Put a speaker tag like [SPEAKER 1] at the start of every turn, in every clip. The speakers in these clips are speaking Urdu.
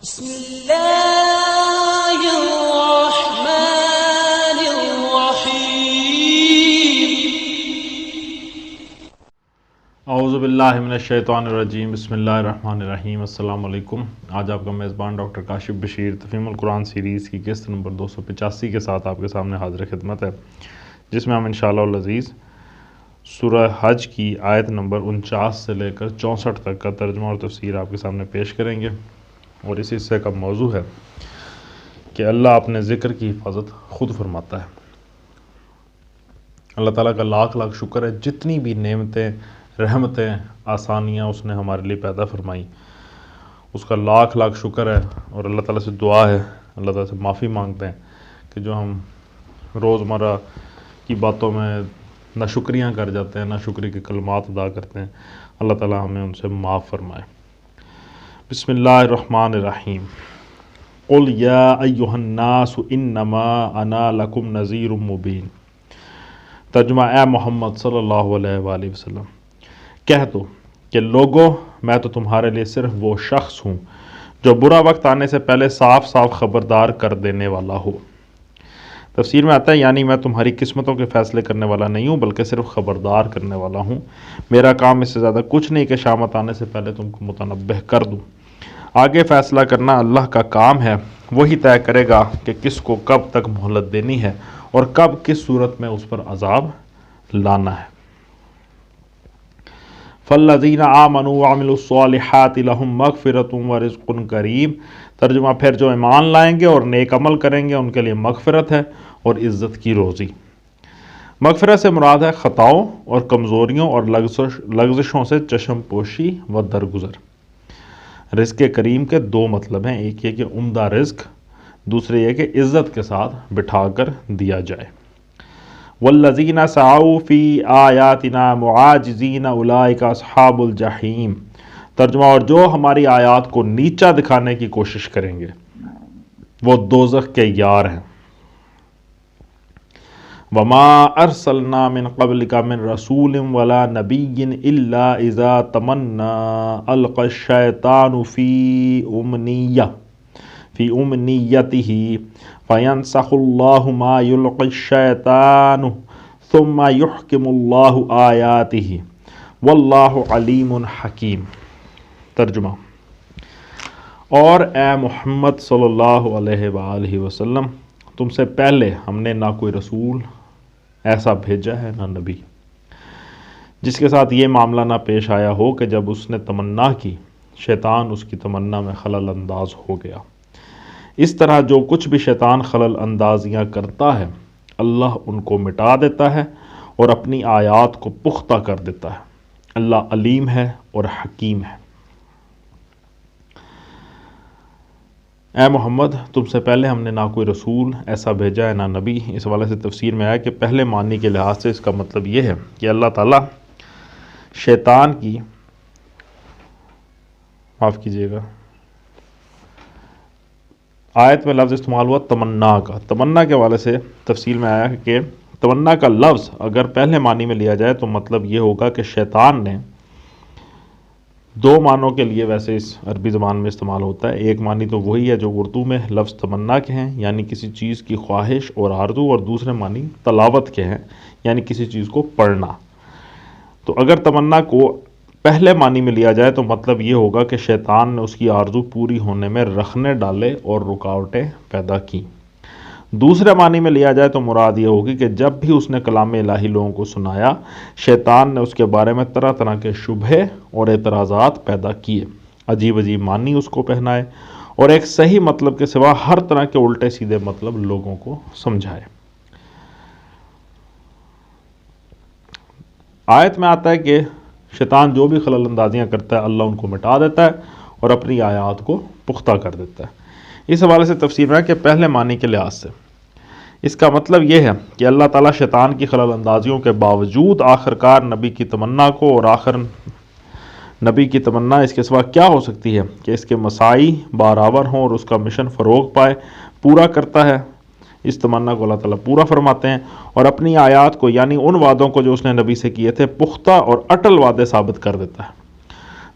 [SPEAKER 1] بسم اللہ الرحمن الرحیم
[SPEAKER 2] اعوذ باللہ من الشیطان الرجیم بسم اللہ الرحمن الرحیم۔ السلام علیکم۔ آج آپ کا میزبان ڈاکٹر کاشف بشیر تفہیم القرآن سیریز کی قسط نمبر 285 کے ساتھ آپ کے سامنے حاضر خدمت ہے، جس میں ہم انشاءاللہ العزیز سورہ حج کی آیت نمبر 49 سے لے کر 64 تک کا ترجمہ اور تفسیر آپ کے سامنے پیش کریں گے، اور اس حصے کا موضوع ہے کہ اللہ اپنے ذکر کی حفاظت خود فرماتا ہے۔ اللہ تعالیٰ کا لاکھ لاکھ شکر ہے، جتنی بھی نعمتیں، رحمتیں، آسانیاں اس نے ہمارے لیے پیدا فرمائی، اس کا لاکھ لاکھ شکر ہے، اور اللہ تعالیٰ سے دعا ہے، اللہ تعالیٰ سے معافی مانگتے ہیں کہ جو ہم روزمرہ کی باتوں میں ناشکریاں کر جاتے ہیں، ناشکری کے کلمات ادا کرتے ہیں، اللہ تعالیٰ ہمیں ان سے معاف فرمائے۔ بسم اللہ الرحمن الرحیم۔ قل یا ایہا الناس انما انا لکم نذیر مبین۔ ترجمہ: اے محمد صلی اللہ علیہ وآلہ وسلم، کہہ دو کہ لوگو، میں تو تمہارے لیے صرف وہ شخص ہوں جو برا وقت آنے سے پہلے صاف صاف خبردار کر دینے والا ہو۔ تفسیر میں آتا ہے یعنی میں تمہاری قسمتوں کے فیصلے کرنے والا نہیں ہوں، بلکہ صرف خبردار کرنے والا ہوں۔ میرا کام اس سے زیادہ کچھ نہیں کہ شامت آنے سے پہلے تم کو متنبہ کر دوں۔ آگے فیصلہ کرنا اللہ کا کام ہے، وہی طے کرے گا کہ کس کو کب تک مہلت دینی ہے اور کب کس صورت میں اس پر عذاب لانا ہے۔ فَالَّذِينَ آمَنُوا وَعَمِلُوا الصَّالِحَاتِ لَهُم مَغْفِرَةٌ وَرِزْقٌ کریم۔ ترجمہ: پھر جو ایمان لائیں گے اور نیک عمل کریں گے ان کے لیے مغفرت ہے اور عزت کی روزی۔ مغفرت سے مراد ہے خطاؤں اور کمزوریوں اور لغزشوں سے چشم پوشی و درگزر۔ رزق کریم کے دو مطلب ہیں، ایک یہ کہ عمدہ رزق، دوسرے یہ کہ عزت کے ساتھ بٹھا کر دیا جائے۔ والذین سعوا فی آیاتنا معاجزین اولئک اصحاب الجحیم۔ ترجمہ: اور جو ہماری آیات کو نیچا دکھانے کی کوشش کریں گے وہ دوزخ کے یار ہیں۔ وما ارسلنا من قبلک من رسول ولا نبی الا اذا تمنى القى الشیطان فی امنیته فینسخ اللہ ما یلقی الشیطان ثم یحکم اللہ آیاته واللہ علیم حکیم۔ ترجمہ: اور اے محمد صلی اللہ علیہ وآلہ وسلم، تم سے پہلے ہم نے نہ کوئی رسول ایسا بھیجا ہے نہ نبی جس کے ساتھ یہ معاملہ نہ پیش آیا ہو کہ جب اس نے تمنا کی شیطان اس کی تمنا میں خلل انداز ہو گیا۔ اس طرح جو کچھ بھی شیطان خلل اندازیاں کرتا ہے اللہ ان کو مٹا دیتا ہے اور اپنی آیات کو پختہ کر دیتا ہے۔ اللہ علیم ہے اور حکیم ہے۔ اے محمد، تم سے پہلے ہم نے نہ کوئی رسول ایسا بھیجا ہے نہ نبی۔ اس حوالے سے تفسیر میں آیا کہ پہلے معنی کے لحاظ سے اس کا مطلب یہ ہے کہ اللہ تعالیٰ شیطان کی، معاف کیجیے گا، آیت میں لفظ استعمال ہوا تمنا کا۔ تمنا کے حوالے سے تفصیل میں آیا کہ تمنا کا لفظ اگر پہلے معنی میں لیا جائے تو مطلب یہ ہوگا کہ شیطان نے دو معنوں کے لیے ویسے اس عربی زبان میں استعمال ہوتا ہے۔ ایک معنی تو وہی ہے جو اردو میں لفظ تمنا کے ہیں، یعنی کسی چیز کی خواہش اور آرزو، اور دوسرے معنی تلاوت کے ہیں، یعنی کسی چیز کو پڑھنا۔ تو اگر تمنا کو پہلے معنی میں لیا جائے تو مطلب یہ ہوگا کہ شیطان نے اس کی آرزو پوری ہونے میں رخنے ڈالے اور رکاوٹیں پیدا کی۔ دوسرے معنی میں لیا جائے تو مراد یہ ہوگی کہ جب بھی اس نے کلام الہی لوگوں کو سنایا، شیطان نے اس کے بارے میں طرح طرح کے شبہے اور اعتراضات پیدا کیے، عجیب عجیب معنی اس کو پہنائے اور ایک صحیح مطلب کے سوا ہر طرح کے الٹے سیدھے مطلب لوگوں کو سمجھائے۔ آیت میں آتا ہے کہ شیطان جو بھی خلل اندازیاں کرتا ہے اللہ ان کو مٹا دیتا ہے اور اپنی آیات کو پختہ کر دیتا ہے۔ اس حوالے سے تفسیر میں ہے کہ پہلے معنی کے لحاظ سے اس کا مطلب یہ ہے کہ اللہ تعالیٰ شیطان کی خلل اندازیوں کے باوجود آخرکار نبی کی تمنا کو، اور آخر نبی کی تمنا اس کے سوا کیا ہو سکتی ہے کہ اس کے مساعی برابر ہوں اور اس کا مشن فروغ پائے، پورا کرتا ہے۔ اس تمنا کو اللہ تعالیٰ پورا فرماتے ہیں اور اپنی آیات کو، یعنی ان وعدوں کو جو اس نے نبی سے کیے تھے، پختہ اور اٹل وعدے ثابت کر دیتا ہے۔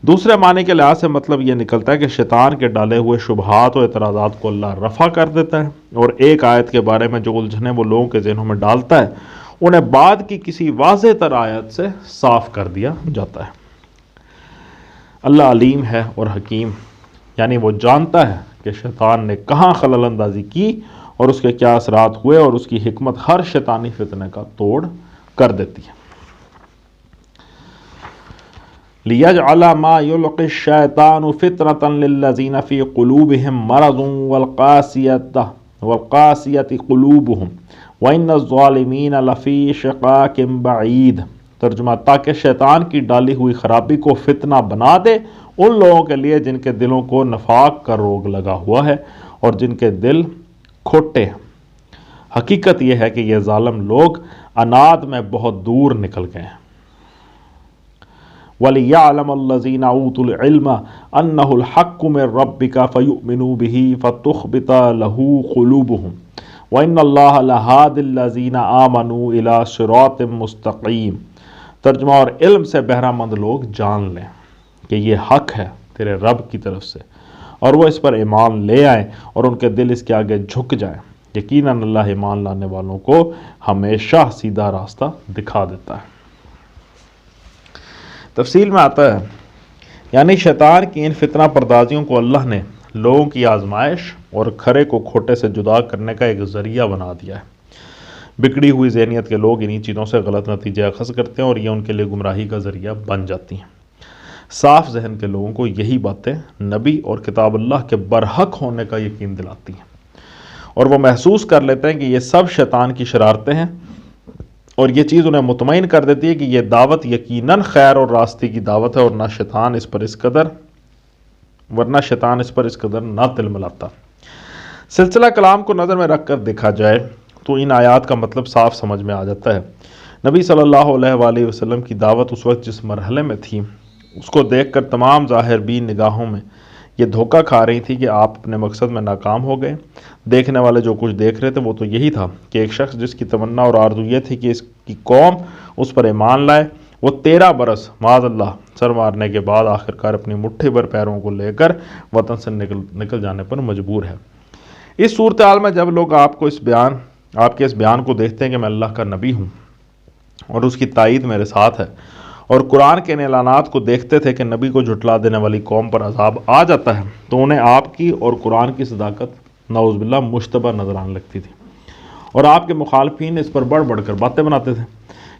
[SPEAKER 2] دوسرے معنی کے لحاظ سے مطلب یہ نکلتا ہے کہ شیطان کے ڈالے ہوئے شبہات و اعتراضات کو اللہ رفع کر دیتا ہے، اور ایک آیت کے بارے میں جو الجھنیں وہ لوگوں کے ذہنوں میں ڈالتا ہے انہیں بعد کی کسی واضح تر آیت سے صاف کر دیا جاتا ہے۔ اللہ علیم ہے اور حکیم، یعنی وہ جانتا ہے کہ شیطان نے کہاں خلل اندازی کی اور اس کے کیا اثرات ہوئے، اور اس کی حکمت ہر شیطانی فتنے کا توڑ کر دیتی ہے۔ لِيَجْعَلَ مَا يُلْقِي الشَّيْطَانُ فِتْنَةً لِلَّذِينَ فِي قُلُوبِهِمْ مَرَضٌ وَالْقَاسِيَةِ قُلُوبُهُمْ وَإِنَّ الظَّالِمِينَ لَفِي شِقَاقٍ بَعِيدٍ۔ ترجمہ، تاکہ شیطان کی ڈالی ہوئی خرابی کو فتنہ بنا دے ان لوگوں کے لیے جن کے دلوں کو نفاق کا روگ لگا ہوا ہے اور جن کے دل کھوٹے ہیں۔ حقیقت یہ ہے کہ یہ ظالم لوگ عناد میں بہت دور نکل گئے ہیں۔ وَلِيَعْلَمَ الَّذِينَ أُوتُوا الْعِلْمَ أَنَّهُ الْحَقُّ مِنْ رَبِّكَ فَيُؤْمِنُوا بِهِ فَتُخْبِتَ لَهُ قُلُوبُهُمْ وَإِنَّ اللَّهَ لَهَادِ الَّذِينَ آمَنُوا إِلَى صِرَاطٍ مُسْتَقِيمٍ۔ ترجمہ، اور علم سے بہرہ مند لوگ جان لیں کہ یہ حق ہے تیرے رب کی طرف سے، اور وہ اس پر ایمان لے آئیں اور ان کے دل اس کے آگے جھک جائیں۔ یقیناً اللہ ایمان لانے والوں کو ہمیشہ سیدھا راستہ دکھا دیتا ہے۔ تفصیل میں آتا ہے، یعنی شیطان کی ان فتنہ پردازیوں کو اللہ نے لوگوں کی آزمائش اور کھرے کو کھوٹے سے جدا کرنے کا ایک ذریعہ بنا دیا ہے۔ بگڑی ہوئی ذہنیت کے لوگ انہی چیزوں سے غلط نتیجے اخذ کرتے ہیں اور یہ ان کے لیے گمراہی کا ذریعہ بن جاتی ہیں۔ صاف ذہن کے لوگوں کو یہی باتیں نبی اور کتاب اللہ کے برحق ہونے کا یقین دلاتی ہیں، اور وہ محسوس کر لیتے ہیں کہ یہ سب شیطان کی شرارتیں ہیں، اور یہ چیز انہیں مطمئن کر دیتی ہے کہ یہ دعوت یقیناً خیر اور راستے کی دعوت ہے، اور ورنہ شیطان اس پر اس قدر نہ تلملاتا۔ سلسلہ کلام کو نظر میں رکھ کر دیکھا جائے تو ان آیات کا مطلب صاف سمجھ میں آ جاتا ہے۔ نبی صلی اللہ علیہ وآلہ وسلم کی دعوت اس وقت جس مرحلے میں تھی، اس کو دیکھ کر تمام ظاہر بین نگاہوں میں یہ دھوکہ کھا رہی تھی کہ آپ اپنے مقصد میں ناکام ہو گئے۔ دیکھنے والے جو کچھ دیکھ رہے تھے وہ تو یہی تھا کہ ایک شخص جس کی تمنا اور آرزو یہ تھی کہ اس کی قوم اس پر ایمان لائے، وہ 13 برس معاذ اللہ سر مارنے کے بعد آخرکار اپنی مٹھی بھر پیروں کو لے کر وطن سے نکل جانے پر مجبور ہے۔ اس صورتحال میں جب لوگ آپ کے اس بیان کو دیکھتے ہیں کہ میں اللہ کا نبی ہوں اور اس کی تائید میرے ساتھ ہے، اور قرآن کے ان اعلانات کو دیکھتے تھے کہ نبی کو جھٹلا دینے والی قوم پر عذاب آ جاتا ہے، تو انہیں آپ کی اور قرآن کی صداقت نعوذ باللہ مشتبہ نظر آنے لگتی تھی، اور آپ کے مخالفین اس پر بڑھ بڑھ کر باتیں بناتے تھے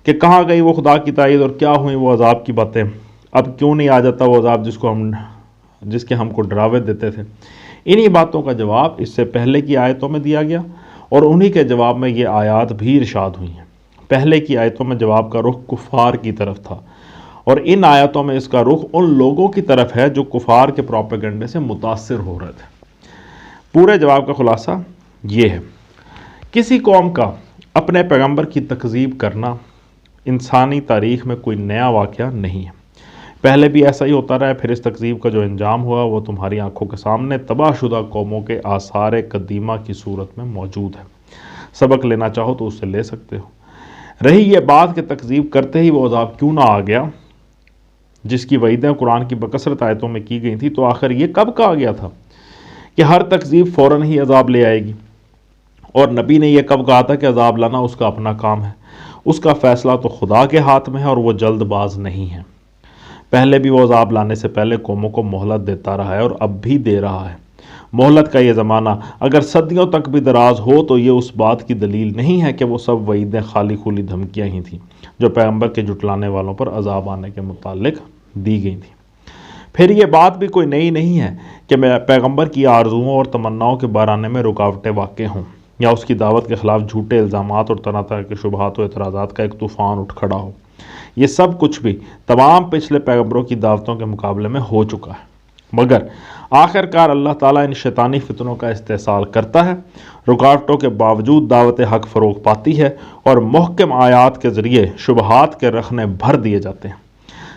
[SPEAKER 2] کہ کہاں گئی وہ خدا کی تائید اور کیا ہوئی وہ عذاب کی باتیں، اب کیوں نہیں آ جاتا وہ عذاب جس کے ہم کو ڈراوے دیتے تھے۔ انہی باتوں کا جواب اس سے پہلے کی آیتوں میں دیا گیا، اور انہی کے جواب میں یہ آیات بھی ارشاد ہوئی ہیں۔ پہلے کی آیتوں میں جواب کا رخ کفار کی طرف تھا، اور ان آیتوں میں اس کا رخ ان لوگوں کی طرف ہے جو کفار کے پروپیگنڈے سے متاثر ہو رہے تھے۔ پورے جواب کا خلاصہ یہ ہے، کسی قوم کا اپنے پیغمبر کی تکذیب کرنا انسانی تاریخ میں کوئی نیا واقعہ نہیں ہے، پہلے بھی ایسا ہی ہوتا رہا ہے۔ پھر اس تکذیب کا جو انجام ہوا وہ تمہاری آنکھوں کے سامنے تباہ شدہ قوموں کے آثار قدیمہ کی صورت میں موجود ہے، سبق لینا چاہو تو اس سے لے سکتے ہو۔ رہی یہ بات کہ تکذیب کرتے ہی وہ عذاب کیوں نہ آ گیا جس کی وعیدیں قرآن کی بکثرت آیتوں میں کی گئی تھی، تو آخر یہ کب کہا گیا تھا کہ ہر تکذیب فوراً ہی عذاب لے آئے گی؟ اور نبی نے یہ کب کہا تھا کہ عذاب لانا اس کا اپنا کام ہے؟ اس کا فیصلہ تو خدا کے ہاتھ میں ہے، اور وہ جلد باز نہیں ہے۔ پہلے بھی وہ عذاب لانے سے پہلے قوموں کو مہلت دیتا رہا ہے، اور اب بھی دے رہا ہے۔ مہلت کا یہ زمانہ اگر صدیوں تک بھی دراز ہو تو یہ اس بات کی دلیل نہیں ہے کہ وہ سب وعیدیں خالی خولی دھمکیاں ہی تھیں جو پیغمبر کے جھٹلانے والوں پر عذاب آنے کے متعلق دی گئی تھیں۔ پھر یہ بات بھی کوئی نئی نہیں ہے کہ پیغمبر کی آرزوؤں اور تمناؤں کے بارآنے میں رکاوٹیں واقع ہوں، یا اس کی دعوت کے خلاف جھوٹے الزامات اور طرح طرح کے شبہات و اعتراضات کا ایک طوفان اٹھ کھڑا ہو۔ یہ سب کچھ بھی تمام پچھلے پیغمبروں کی دعوتوں کے مقابلے میں ہو چکا ہے، مگر آخر کار اللہ تعالیٰ ان شیطانی فتنوں کا استحصال کرتا ہے، رکاوٹوں کے باوجود دعوت حق فروغ پاتی ہے، اور محکم آیات کے ذریعے شبہات کے رخنے بھر دیے جاتے ہیں۔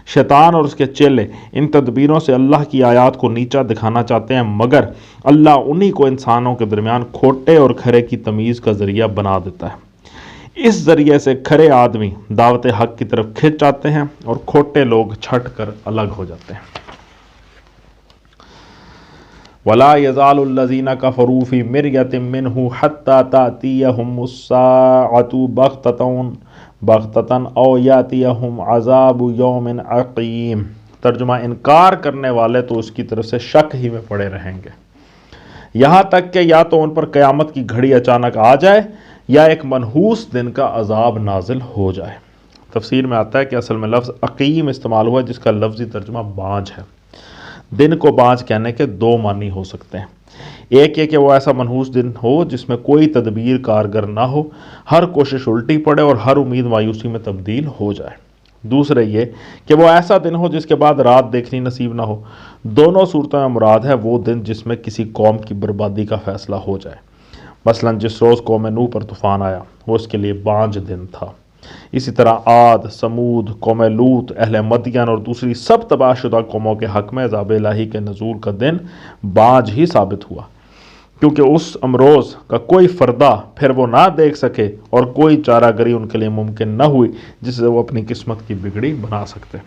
[SPEAKER 2] شیطان اور اس کے چیلے ان تدبیروں سے اللہ کی آیات کو نیچا دکھانا چاہتے ہیں، مگر اللہ انہی کو انسانوں کے درمیان کھوٹے اور کھرے کی تمیز کا ذریعہ بنا دیتا ہے۔ اس ذریعے سے کھرے آدمی دعوت حق کی طرف کھنچ جاتے ہیں، اور کھوٹے لوگ چھٹ کر الگ ہو جاتے ہیں۔ ولا يزال الذين كفروا في مرية منه حتى تأتيهم الساعة بغتة أو يأتيهم عذاب يوم عقيم۔ ترجمہ، انکار کرنے والے تو اس کی طرف سے شک ہی میں پڑے رہیں گے یہاں تک کہ یا تو ان پر قیامت کی گھڑی اچانک آ جائے یا ایک منحوس دن کا عذاب نازل ہو جائے۔ تفسیر میں آتا ہے کہ اصل میں لفظ عقیم استعمال ہوا جس کا لفظی ترجمہ بانجھ ہے۔ دن کو بانجھ کہنے کے دو معنی ہو سکتے ہیں، ایک یہ کہ وہ ایسا منحوس دن ہو جس میں کوئی تدبیر کارگر نہ ہو، ہر کوشش الٹی پڑے اور ہر امید مایوسی میں تبدیل ہو جائے۔ دوسرے یہ کہ وہ ایسا دن ہو جس کے بعد رات دیکھنی نصیب نہ ہو۔ دونوں صورتوں میں مراد ہے وہ دن جس میں کسی قوم کی بربادی کا فیصلہ ہو جائے۔ مثلا جس روز قوم نوح پر طوفان آیا وہ اس کے لیے بانجھ دن تھا۔ اسی طرح عاد، سمود، قوم لوط، اہل مدین اور دوسری سب تباہ شدہ قوموں کے حق میں عذاب الہی کے نزول کا دن بانجھ ہی ثابت ہوا، کیونکہ اس امروز کا کوئی فردہ پھر وہ نہ دیکھ سکے اور کوئی چارہ گری ان کے لیے ممکن نہ ہوئی جس سے وہ اپنی قسمت کی بگڑی بنا سکتے۔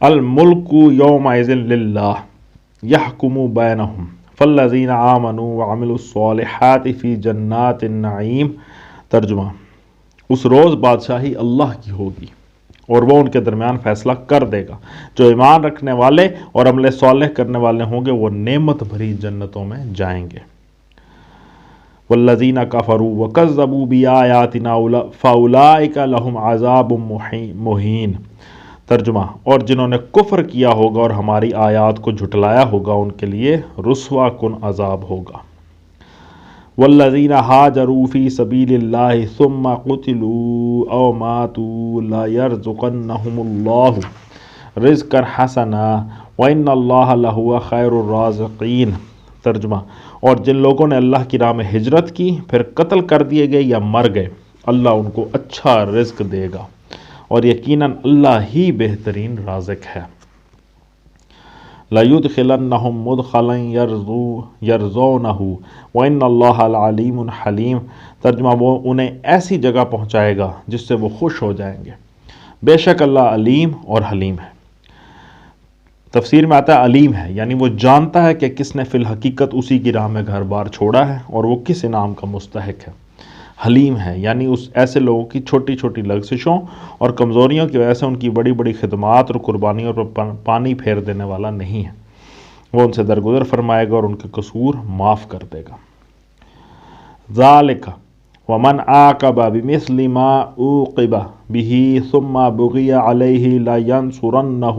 [SPEAKER 2] الملک یومئذ للہ یحکم بینہم فالذین آمنوا وعملوا الصالحات فی جنات النعیم۔ ترجمہ، اس روز بادشاہی اللہ کی ہوگی اور وہ ان کے درمیان فیصلہ کر دے گا۔ جو ایمان رکھنے والے اور عمل صالح کرنے والے ہوں گے وہ نعمت بھری جنتوں میں جائیں گے۔ والذین کفروا وکذبوا بآیاتنا فاولئک لہم عذاب مہین۔ ترجمہ، اور جنہوں نے کفر کیا ہوگا اور ہماری آیات کو جھٹلایا ہوگا ان کے لیے رسوا کن عذاب ہوگا۔ والذین ہاجروا فی سبیل اللہ ثم قتلوا او ماتوا لیرزقنہم اللہ رزقا حسنا وان اللہ لہو خیر الرازقین۔ ترجمہ، اور جن لوگوں نے اللہ کی راہ میں ہجرت کی پھر قتل کر دیے گئے یا مر گئے اللہ ان کو اچھا رزق دے گا اور یقیناً اللہ ہی بہترین رازق ہے۔ لَيُدْخِلَنَّهُمْ مُدْخَلًا يَرْضَوْنَهُ وَإِنَّ اللَّهَ لَعَلِيمٌ حَلِيمٌ۔ ترجمہ، وہ انہیں ایسی جگہ پہنچائے گا جس سے وہ خوش ہو جائیں گے، بے شک اللہ علیم اور حلیم ہے۔ تفسیر میں آتا ہے علیم ہے، یعنی وہ جانتا ہے کہ کس نے فی الحقیقت اسی کی راہ میں گھر بار چھوڑا ہے اور وہ کس انعام کا مستحق ہے۔ حلیم ہے، یعنی اس ایسے لوگوں کی چھوٹی چھوٹی لغزشوں اور کمزوریوں کی وجہ سے ان کی بڑی بڑی خدمات اور قربانیوں پر پانی پھیر دینے والا نہیں ہے۔ وہ ان سے درگزر فرمائے گا اور ان کے قصور معاف کر دے گا۔ ذالک ومن عاقب بمثل ما عوقب به ثم بغی علیہ لینصرنہ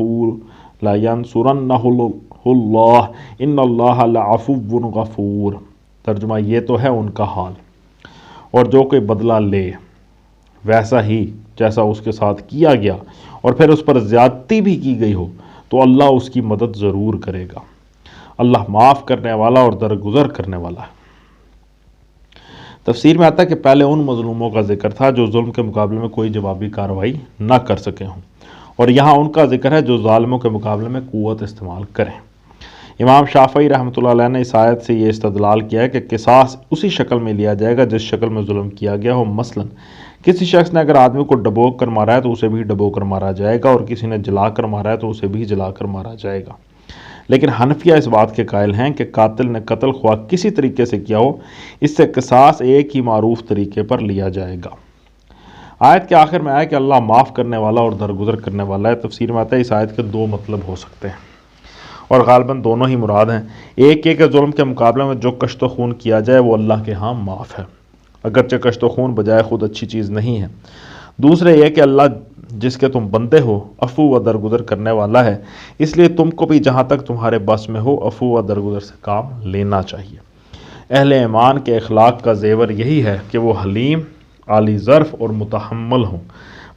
[SPEAKER 2] اللہ ان اللہ لعفو غفور۔ ترجمہ، یہ تو ہے ان کا حال، اور جو کوئی بدلہ لے ویسا ہی جیسا اس کے ساتھ کیا گیا اور پھر اس پر زیادتی بھی کی گئی ہو تو اللہ اس کی مدد ضرور کرے گا۔ اللہ معاف کرنے والا اور درگزر کرنے والا ہے۔ تفسیر میں آتا ہے کہ پہلے ان مظلوموں کا ذکر تھا جو ظلم کے مقابلے میں کوئی جوابی کارروائی نہ کر سکے ہوں، اور یہاں ان کا ذکر ہے جو ظالموں کے مقابلے میں قوت استعمال کریں۔ امام شافعی رحمۃ اللہ علیہ نے اس آیت سے یہ استدلال کیا ہے کہ قصاص اسی شکل میں لیا جائے گا جس شکل میں ظلم کیا گیا ہو۔ مثلا کسی شخص نے اگر آدمی کو ڈبو کر مارا ہے تو اسے بھی ڈبو کر مارا جائے گا، اور کسی نے جلا کر مارا ہے تو اسے بھی جلا کر مارا جائے گا۔ لیکن حنفیہ اس بات کے قائل ہیں کہ قاتل نے قتل خواہ کسی طریقے سے کیا ہو، اس سے قصاص ایک ہی معروف طریقے پر لیا جائے گا۔ آیت کے آخر میں آیا کہ اللہ معاف کرنے والا اور درگزر کرنے والا ہے۔ تفسیر میں آتا ہے اس آیت کے دو مطلب ہو سکتے ہیں اور غالباً دونوں ہی مراد ہیں۔ ایک یہ کہ ظلم کے مقابلے میں جو کشت و خون کیا جائے وہ اللہ کے ہاں معاف ہے، اگرچہ کشت و خون بجائے خود اچھی چیز نہیں ہے۔ دوسرے یہ کہ اللہ جس کے تم بندے ہو عفو و درگزر کرنے والا ہے، اس لیے تم کو بھی جہاں تک تمہارے بس میں ہو عفو و درگزر سے کام لینا چاہیے۔ اہل ایمان کے اخلاق کا زیور یہی ہے کہ وہ حلیم، عالی ظرف اور متحمل ہوں۔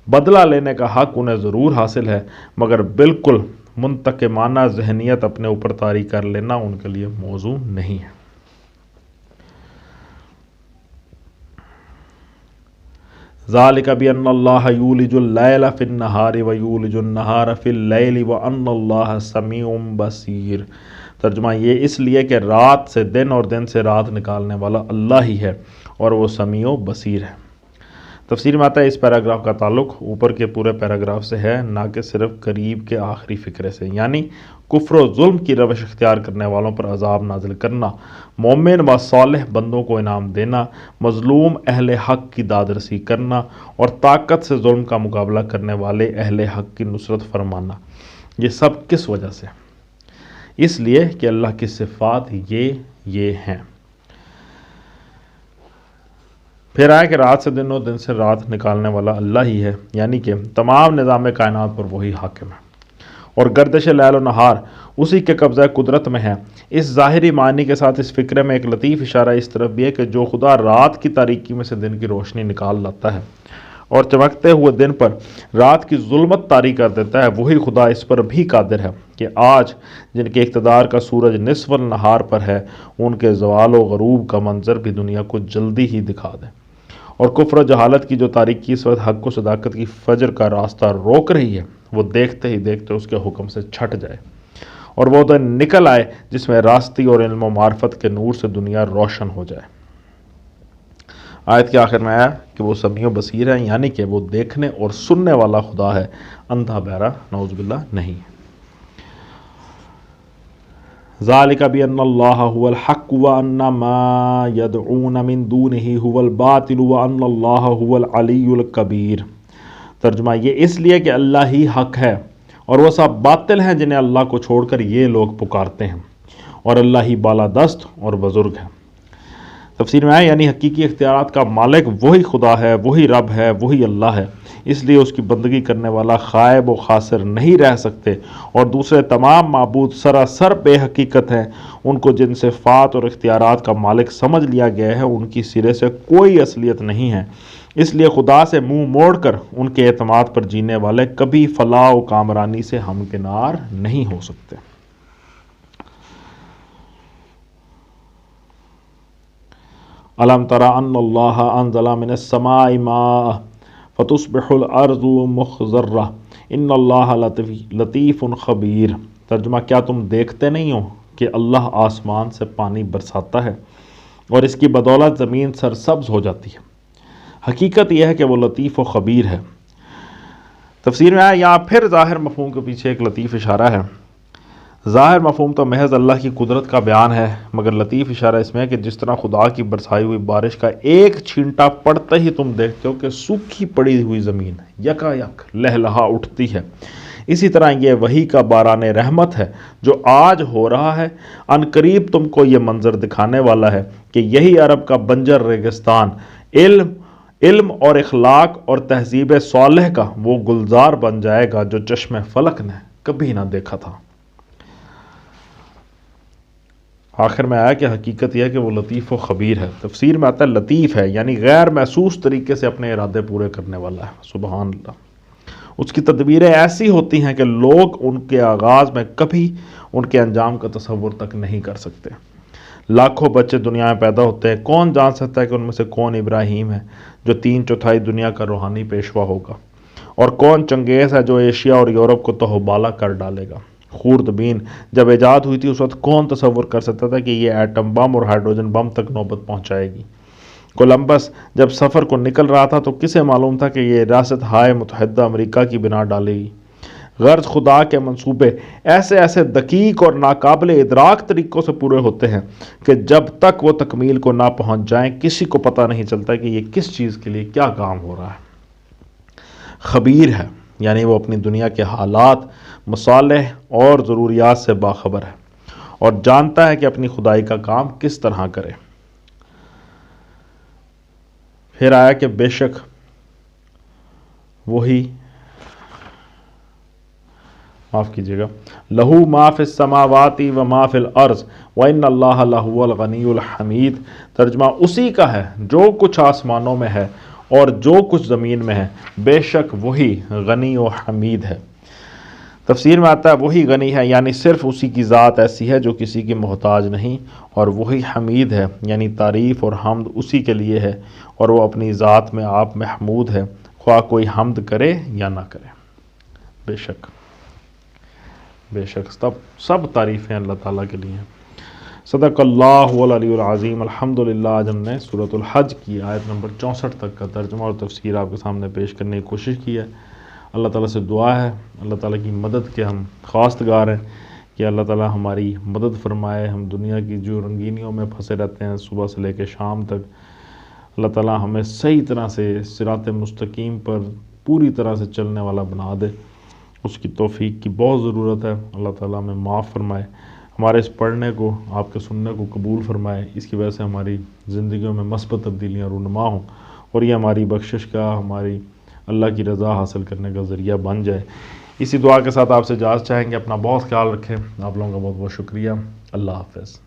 [SPEAKER 2] بدلہ لینے کا حق انہیں ضرور حاصل ہے، مگر بالکل منتقمانہ ذہنیت اپنے اوپر طاری کر لینا ان کے لیے موضوع نہیں ہے۔ ذالک بأن اللہ یولج اللیل فی النہار ویولج النہار فی اللیل وأن اللہ سمیع بصیر۔ ترجمہ، یہ اس لیے کہ رات سے دن اور دن سے رات نکالنے والا اللہ ہی ہے اور وہ سمیع و بصیر ہے۔ تفسیر میں آتا ہے اس پیراگراف کا تعلق اوپر کے پورے پیراگراف سے ہے، نہ کہ صرف قریب کے آخری فقرے سے، یعنی کفر و ظلم کی روش اختیار کرنے والوں پر عذاب نازل کرنا، مومن و صالح بندوں کو انعام دینا، مظلوم اہل حق کی داد رسی کرنا اور طاقت سے ظلم کا مقابلہ کرنے والے اہل حق کی نصرت فرمانا۔ یہ سب کس وجہ سے؟ اس لیے کہ اللہ کی صفات یہ ہیں۔ پھر آیا کہ رات سے دن اور دن سے رات نکالنے والا اللہ ہی ہے، یعنی کہ تمام نظام کائنات پر وہی حاکم ہے، اور گردش لیل و نہار اسی کے قبضہ قدرت میں ہے۔ اس ظاہری معنی کے ساتھ اس فکرے میں ایک لطیف اشارہ اس طرف بھی ہے کہ جو خدا رات کی تاریکی میں سے دن کی روشنی نکال لاتا ہے اور چمکتے ہوئے دن پر رات کی ظلمت طاری کر دیتا ہے، وہی خدا اس پر بھی قادر ہے کہ آج جن کے اقتدار کا سورج نصف النہار پر ہے، ان کے زوال و غروب کا منظر بھی دنیا کو جلدی ہی دکھا دے، اور کفر و جہالت کی جو تاریکی اس وقت حق و صداقت کی فجر کا راستہ روک رہی ہے، وہ دیکھتے ہی دیکھتے اس کے حکم سے چھٹ جائے، اور وہ دن نکل آئے جس میں راستی اور علم و معرفت کے نور سے دنیا روشن ہو جائے۔ آیت کے آخر میں آیا کہ وہ سمیع و بصیر ہے، یعنی کہ وہ دیکھنے اور سننے والا خدا ہے، اندھا بہرا نعوذ باللہ نہیں۔ ذالک بان اللہ هو الحق وان ما يدعون من دونه هو الباطل وان اللہ هو العلی الکبیر۔ ترجمہ یہ اس لیے کہ اللہ ہی حق ہے اور وہ سب باطل ہیں جنہیں اللہ کو چھوڑ کر یہ لوگ پکارتے ہیں، اور اللہ ہی بالادست اور بزرگ ہے۔ تفسیر میں آیا یعنی حقیقی اختیارات کا مالک وہی خدا ہے، وہی رب ہے، وہی اللہ ہے، اس لیے اس کی بندگی کرنے والا خائب و خاسر نہیں رہ سکتے، اور دوسرے تمام معبود سراسر بے حقیقت ہیں۔ ان کو جن صفات اور اختیارات کا مالک سمجھ لیا گیا ہے ان کی سرے سے کوئی اصلیت نہیں ہے، اس لیے خدا سے منہ موڑ کر ان کے اعتماد پر جینے والے کبھی فلاح و کامرانی سے ہمکنار نہیں ہو سکتے۔ الم تر ان اللہ انزل من السماء ماء فتصبح الارض مخضرہ ان اللہ لطیف خبیر۔ ترجمہ کیا تم دیکھتے نہیں ہو کہ اللہ آسمان سے پانی برساتا ہے اور اس کی بدولت زمین سرسبز ہو جاتی ہے؟ حقیقت یہ ہے کہ وہ لطیف و خبیر ہے۔ تفسیر میں آیا یہاں پھر ظاہر مفہوم کے پیچھے ایک لطیف اشارہ ہے۔ ظاہر مفہوم تو محض اللہ کی قدرت کا بیان ہے، مگر لطیف اشارہ اس میں ہے کہ جس طرح خدا کی برسائی ہوئی بارش کا ایک چھینٹا پڑتے ہی تم دیکھتے ہو کہ سوکھی پڑی ہوئی زمین یکا یک لہلہا اٹھتی ہے، اسی طرح یہ وحی کا باران رحمت ہے جو آج ہو رہا ہے۔ ان قریب تم کو یہ منظر دکھانے والا ہے کہ یہی عرب کا بنجر ریگستان علم اور اخلاق اور تہذیب صالح کا وہ گلزار بن جائے گا جو چشم فلک نے کبھی نہ دیکھا تھا۔ آخر میں آیا کہ حقیقت یہ ہے کہ وہ لطیف و خبیر ہے۔ تفسیر میں آتا ہے لطیف ہے یعنی غیر محسوس طریقے سے اپنے ارادے پورے کرنے والا ہے۔ سبحان اللہ۔ اس کی تدبیریں ایسی ہوتی ہیں کہ لوگ ان کے آغاز میں کبھی ان کے انجام کا تصور تک نہیں کر سکتے۔ لاکھوں بچے دنیا میں پیدا ہوتے ہیں، کون جان سکتا ہے کہ ان میں سے کون ابراہیم ہے جو 3/4 دنیا کا روحانی پیشوا ہوگا، اور کون چنگیز ہے جو ایشیا اور یورپ کو تہوبالا کر ڈالے گا۔ خوردبین جب ایجاد ہوئی تھی اس وقت کون تصور کر سکتا تھا کہ یہ ایٹم بم اور ہائیڈروجن بم تک نوبت پہنچائے گی۔ کولمبس جب سفر کو نکل رہا تھا تو کسے معلوم تھا کہ یہ ریاست ہائے متحدہ امریکہ کی بنا ڈالے گی۔ غرض خدا کے منصوبے ایسے دقیق اور ناقابل ادراک طریقوں سے پورے ہوتے ہیں کہ جب تک وہ تکمیل کو نہ پہنچ جائیں کسی کو پتہ نہیں چلتا کہ یہ کس چیز کے لیے کیا کام ہو رہا ہے۔ خبیر ہے یعنی وہ اپنی دنیا کے حالات، مصالح اور ضروریات سے باخبر ہے اور جانتا ہے کہ اپنی خدائی کا کام کس طرح کرے۔ پھر آیا کہ بے شک وہی لہو ما فی السماوات و ما فی الارض وان اللہ لہو الغنی الحمید۔ ترجمہ اسی کا ہے جو کچھ آسمانوں میں ہے اور جو کچھ زمین میں ہے، بے شک وہی غنی و حمید ہے۔ تفسیر میں آتا ہے وہی غنی ہے یعنی صرف اسی کی ذات ایسی ہے جو کسی کی محتاج نہیں، اور وہی حمید ہے یعنی تعریف اور حمد اسی کے لیے ہے، اور وہ اپنی ذات میں آپ محمود ہے، خواہ کوئی حمد کرے یا نہ کرے۔ بے شک سب تعریفیں اللہ تعالیٰ کے لیے ہیں۔ صدق اللہ العلی العظیم۔ الحمدللہ آج ہم نے سورۃ الحج کی آیت نمبر 64 تک کا ترجمہ اور تفسیر آپ کے سامنے پیش کرنے کی کوشش کی ہے۔ اللہ تعالیٰ سے دعا ہے، اللہ تعالیٰ کی مدد کے ہم خواستگار ہیں کہ اللہ تعالیٰ ہماری مدد فرمائے۔ ہم دنیا کی جو رنگینیوں میں پھنسے رہتے ہیں صبح سے لے کے شام تک، اللہ تعالیٰ ہمیں صحیح طرح سے صراط مستقیم پر پوری طرح سے چلنے والا بنا دے۔ اس کی توفیق کی بہت ضرورت ہے۔ اللہ تعالیٰ ہمیں معاف فرمائے، ہمارے اس پڑھنے کو، آپ کے سننے کو قبول فرمائے، اس کی وجہ سے ہماری زندگیوں میں مثبت تبدیلیاں رونما ہوں اور یہ ہماری بخشش کا، ہماری اللہ کی رضا حاصل کرنے کا ذریعہ بن جائے۔ اسی دعا کے ساتھ آپ سے اجازت چاہیں گے۔ اپنا بہت خیال رکھیں۔ آپ لوگوں کا بہت بہت شکریہ۔ اللہ حافظ۔